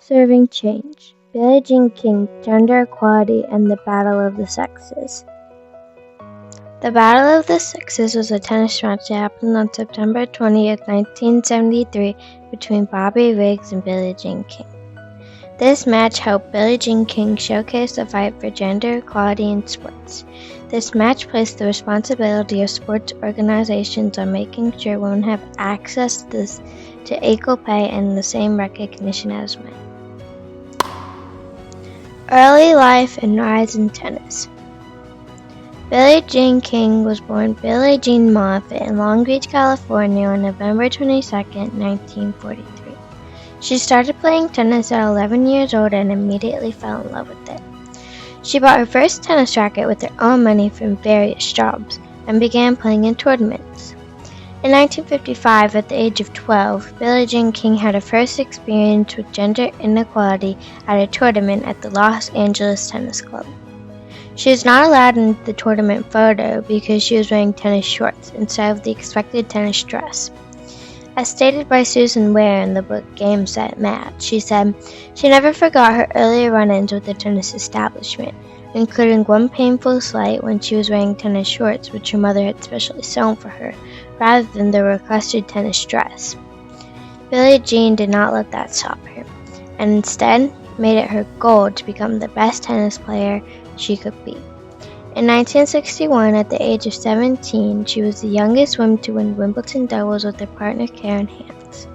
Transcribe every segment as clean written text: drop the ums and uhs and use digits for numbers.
Serving Change, Billie Jean King, Gender Equality, and the Battle of the Sexes. The Battle of the Sexes was a tennis match that happened on September 20th, 1973 between Bobby Riggs and Billie Jean King. This match helped Billie Jean King showcase the fight for gender equality in sports. This match placed the responsibility of sports organizations on making sure women have access to equal pay and the same recognition as men. Early life and rise in tennis. Billie Jean King was born Billie Jean Moffitt in Long Beach, California on November 22, 1943. She started playing tennis at 11 years old and immediately fell in love with it. She bought her first tennis racket with her own money from various jobs and began playing in tournaments. In 1955, at the age of 12, Billie Jean King had her first experience with gender inequality at a tournament at the Los Angeles Tennis Club. She was not allowed in the tournament photo because she was wearing tennis shorts instead of the expected tennis dress. As stated by Susan Ware in the book Game, Set, Match, she said she never forgot her earlier run-ins with the tennis establishment, including one painful slight when she was wearing tennis shorts which her mother had specially sewn for her, rather than the requested tennis dress. Billie Jean did not let that stop her, and instead made it her goal to become the best tennis player she could be. In 1961, at the age of 17, she was the youngest woman to win Wimbledon doubles with her partner Karen Hans.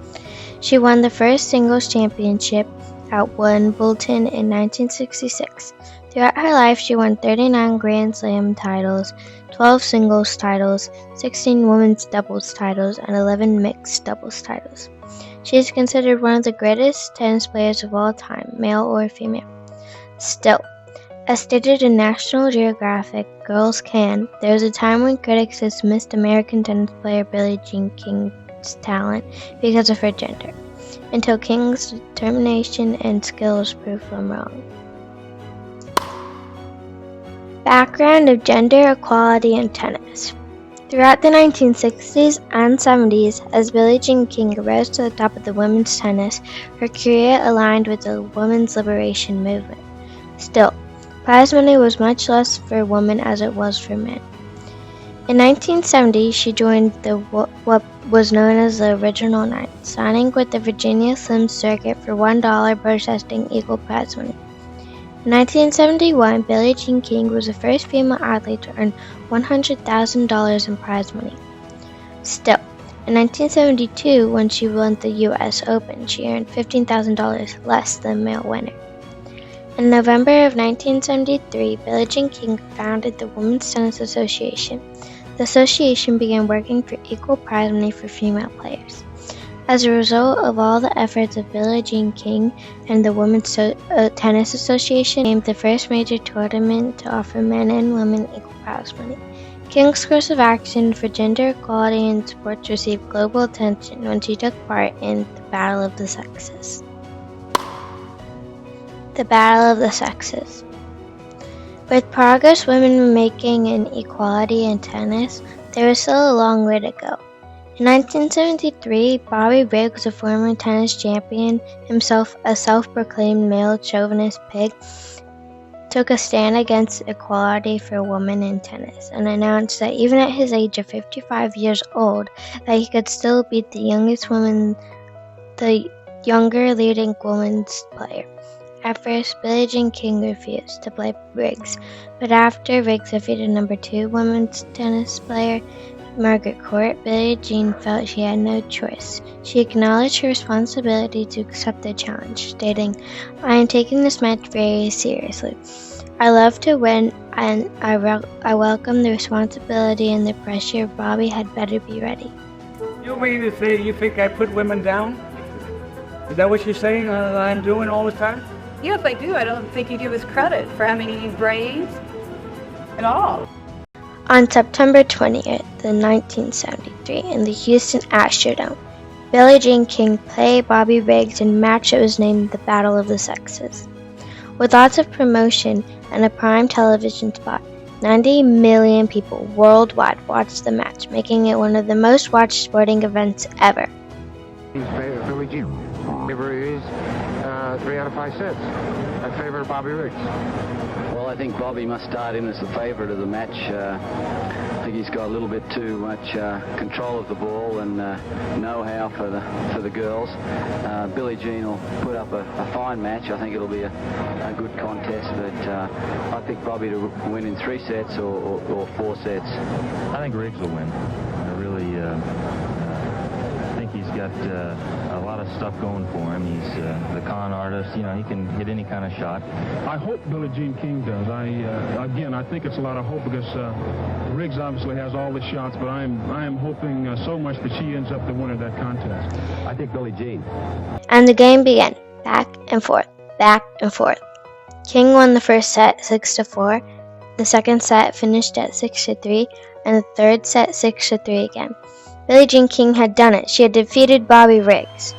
She won the first singles championship at Wimbledon in 1966. Throughout her life, she won 39 Grand Slam titles, 12 singles titles, 16 women's doubles titles, and 11 mixed doubles titles. She is considered one of the greatest tennis players of all time, male or female. Still, as stated in National Geographic Girls Can, there was a time when critics dismissed American tennis player Billie Jean King's talent because of her gender, until King's determination and skills proved them wrong. Background of gender equality in tennis. Throughout the 1960s and 70s, as Billie Jean King rose to the top of the women's tennis, her career aligned with the women's liberation movement. Still, prize money was much less for women as it was for men. In 1970, she joined what was known as the Original Nine, signing with the Virginia Slim Circuit for $1 protesting equal prize money. In 1971, Billie Jean King was the first female athlete to earn $100,000 in prize money. Still, in 1972, when she won the U.S. Open, she earned $15,000 less than male winner. In November of 1973, Billie Jean King founded the Women's Tennis Association. The association began working for equal prize money for female players. As a result of all the efforts of Billie Jean King and the Women's Tennis Association, named the first major tournament to offer men and women equal prize money. King's course of action for gender equality in sports received global attention when she took part in the Battle of the Sexes. The Battle of the Sexes. With progress women were making in equality in tennis, there was still a long way to go. In 1973, Bobby Riggs, a former tennis champion, himself a self-proclaimed male chauvinist pig, took a stand against equality for women in tennis and announced that even at his age of 55 years old, that he could still beat the younger leading women's player. At first, Billie Jean King refused to play Riggs, but after Riggs defeated number 2 women's tennis player Margaret Court, Billie Jean felt she had no choice. She acknowledged her responsibility to accept the challenge, stating, "I am taking this match very seriously. I love to win, and I welcome the responsibility and the pressure. Bobby had better be ready." You mean to say you think I put women down? Is that what you're saying I'm doing all the time? Yes, I do. I don't think you give us credit for having any brains at all. On September 20th, 1973, in the Houston Astrodome, Billie Jean King played Bobby Riggs in a match that was named the Battle of the Sexes. With lots of promotion and a prime television spot, 90 million people worldwide watched the match, making it one of the most watched sporting events ever. Billie Jean. Whoever it is, 3 out of 5 sets. I favor Bobby Riggs. Well, I think Bobby must start in as the favourite of the match. I think he's got a little bit too much control of the ball and know-how for the girls. Billie Jean will put up a fine match. I think it'll be a good contest, but I pick Bobby to win in 3 sets or 4 sets. I think Riggs will win. I really think he's got a lot of stuff going for him. He's the con artist. You know, he can hit any kind of shot. I hope Billie Jean King does. I think it's a lot of hope because Riggs obviously has all the shots, but I am hoping so much that she ends up the winner of that contest. I think Billie Jean. And the game began. Back and forth, back and forth. King won the first set 6-4. The second set finished at 6-3, and the third set 6-3 again. Billie Jean King had done it. She had defeated Bobby Riggs.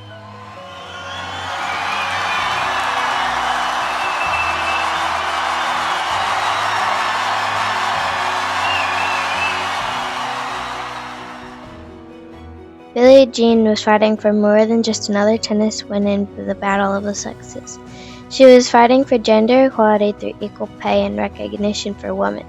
Billie Jean was fighting for more than just another tennis win in the Battle of the Sexes. She was fighting for gender equality through equal pay and recognition for women.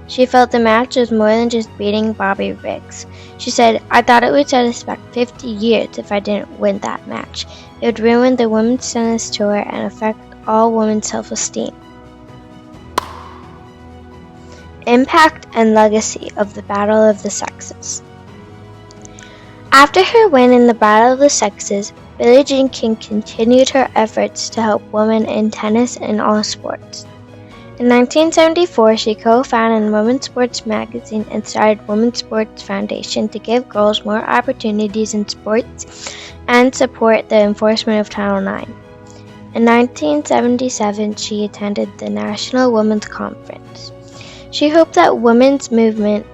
She felt the match was more than just beating Bobby Riggs. She said, "I thought it would set us back 50 years if I didn't win that match. It would ruin the women's tennis tour and affect all women's self-esteem." Impact and legacy of the Battle of the Sexes. After her win in the Battle of the Sexes, Billie Jean King continued her efforts to help women in tennis and all sports. In 1974, she co-founded Women's Sports Magazine and started Women's Sports Foundation to give girls more opportunities in sports and support the enforcement of Title IX. In 1977, she attended the National Women's Conference. She hoped that the women's movement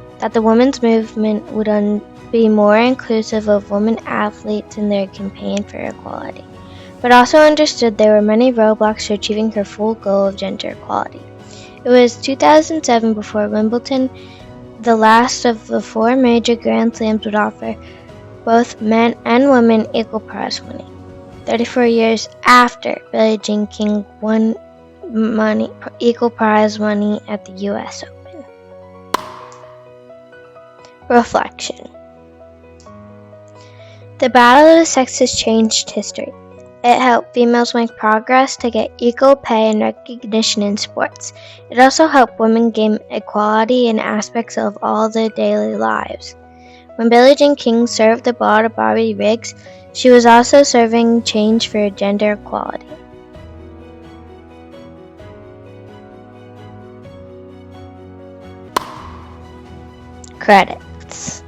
would be more inclusive of women athletes in their campaign for equality, but also understood there were many roadblocks to achieving her full goal of gender equality. It was 2007 before Wimbledon, the last of the 4 major Grand Slams, would offer both men and women equal prize money. 34 years after Billie Jean King won equal prize money at the U.S. Open. Reflection. The Battle of the Sexes changed history. It helped females make progress to get equal pay and recognition in sports. It also helped women gain equality in aspects of all their daily lives. When Billie Jean King served the ball to Bobby Riggs, she was also serving change for gender equality. Credits.